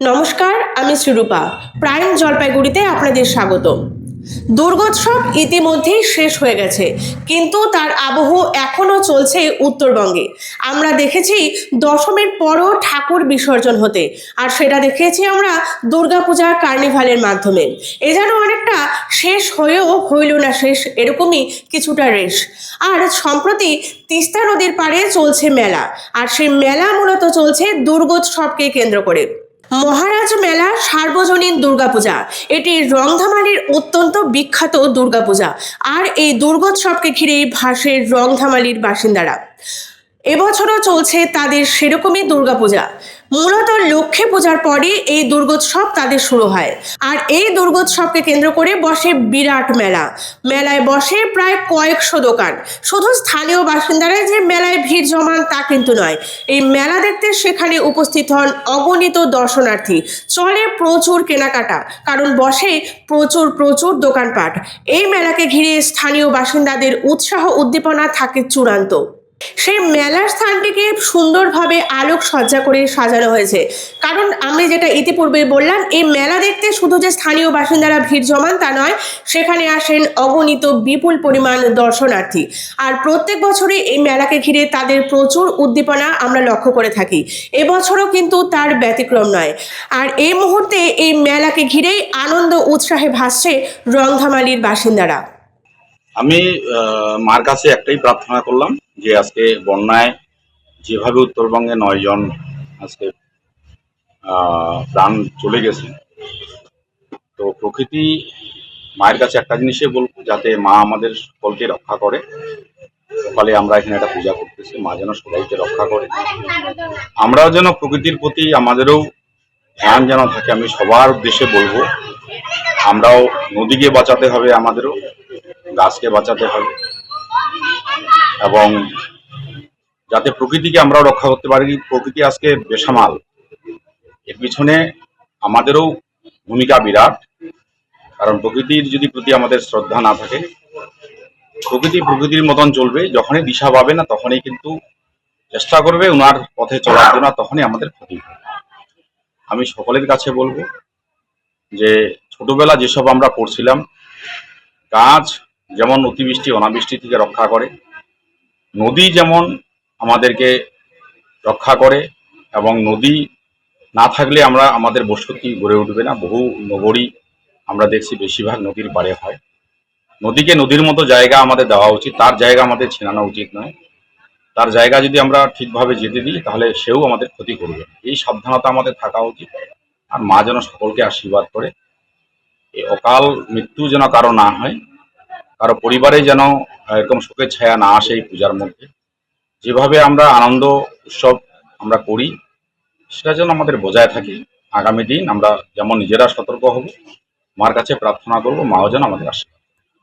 নমস্কার, আমি শ্রীরূপা। প্রাইম জলপাইগুড়িতে আপনাদের স্বাগত। দুর্গোৎসব ইতিমধ্যেই শেষ হয়ে গেছে, কিন্তু তার আবহ এখনো চলছে উত্তরবঙ্গে। আমরা দেখেছি দশমীর পরও ঠাকুর বিসর্জন হতে, আর সেটা দেখেছি আমরা দুর্গাপূজা কার্নিভালের মাধ্যমে। এ যেন অনেকটা শেষ হয়েও হইল না শেষ, এরকমই কিছুটা রেশ। আর সম্প্রতি তিস্তা নদীর পাড়ে চলছে মেলা, আর সেই মেলা মূলত চলছে দুর্গোৎসবকে কেন্দ্র করে। মহারাজ মেলা সার্বজনীন দুর্গাপূজা, এটি রংধামালির অত্যন্ত বিখ্যাত দুর্গাপূজা। আর এই দুর্গোৎসবকে ঘিরেই ভাসে রংধামালির বাসিন্দারা। এবছরও চলছে তাদের সেরকমই দুর্গাপূজা। মূলত লক্ষ্মী পূজার পরই এই দুর্গোৎসব তাদের শুরু হয়। আর এই দুর্গোৎসবকে কেন্দ্র করে বসে বিরাট মেলা। মেলায় বসে প্রায় কয়েকশো দোকান। শুধু স্থানীয় বাসিন্দারাই যে মেলায় ভিড় জমান তা কিন্তু নয়। এই মেলা দেখতে সেখানে উপস্থিত হন অগণিত দর্শনার্থী। চলে প্রচুর কেনাকাটা, কারণ বসে প্রচুর দোকানপাট। এই মেলাকে ঘিরে স্থানীয় বাসিন্দাদের উৎসাহ উদ্দীপনা থাকে চূড়ান্ত। সেই মেলার স্থানটিকে সুন্দরভাবে আলোকসজ্জা করে সাজানো হয়েছে। কারণ আমি যেটা ইতিপূর্বে বললাম, এই মেলা দেখতে শুধু যে স্থানীয় বাসিন্দারা ভিড় জমান তা নয়, সেখানে আসেন অগণিত বিপুল পরিমাণ দর্শনার্থী। আর প্রত্যেক বছরই এই মেলাকে ঘিরে তাদের প্রচুর উদ্দীপনা আমরা লক্ষ্য করে থাকি। এবছরও কিন্তু তার ব্যতিক্রম নয়। আর এই মুহূর্তে এই মেলাকে ঘিরেই আনন্দ উৎসাহে ভাসছে রংধামালির বাসিন্দারা। আমি মার কাছে একটাই প্রার্থনা করলাম যে আজকে বন্যায় যেভাবে উত্তরবঙ্গে 9 জন আজকে প্রাণ চলে গেছে, তো প্রকৃতি মায়ের কাছে একটা জিনিসই বলবো, যাতে মা আমাদের সকলকে রক্ষা করে। ফলে আমরা এখানে একটা পূজা করতেছি, মা যেন সবাইকে রক্ষা করে। আমরাও যেন প্রকৃতির প্রতি আমাদেরও ধ্যান যেন থাকে। আমি সবার উদ্দেশ্যে বলবো, আমরাও নদীকে বাঁচাতে হবে, আমাদেরও গাছকে বাঁচাতে হবে, এবং যাতে প্রকৃতিকে আমরাও রক্ষা করতে পারি। প্রকৃতি আজকে বেসামাল, এর পিছনে আমাদেরও ভূমিকা বিরাট। কারণ প্রকৃতির যদি প্রতি আমাদের শ্রদ্ধা না থাকে, প্রকৃতি প্রকৃতির মতন চলবে। যখনই দিশা পাবে না, তখনই কিন্তু চেষ্টা করবে ওনার পথে চলার জন্য, তখনই আমাদের ক্ষতি হবে। আমি সকলের কাছে বলবো যে ছোটবেলা যেসব আমরা পড়ছিলাম, গাছ যেমন অতিবৃষ্টি অনাবৃষ্টি থেকে রক্ষা করে, নদী যেমন আমাদেরকে রক্ষা করে, এবং নদী না থাকলে আমাদের বসতি গড়ে উঠবে না। বহু নগরী আমরা দেখছি বেশিরভাগ নদীর পাড়ে হয়। নদীকে নদীর মতো জায়গা আমাদের দেওয়া উচিত, তার জায়গা আমাদের ছিনানো উচিত নয়। তার জায়গা যদি আমরা ঠিকভাবে যেতে দিই, তাহলে সেও আমাদের ক্ষতি করবে। এই সাবধানতা আমাদের থাকা উচিত। আর মা যেন সকলকে আশীর্বাদ করে, এই অকাল মৃত্যু যেন কারো না হয়, কারো পরিবারে যেন এরকম শোকের ছায়া না আসে এই পূজার মধ্যে। যেভাবে আমরা আনন্দ উৎসব আমরা করি, সেটা যেন আমাদের বজায় থাকে। আগামী দিন আমরা যেমন নিজেরা সতর্ক হব, মার কাছে প্রার্থনা করব, মাও যেন আমাদের আশীর্বাদ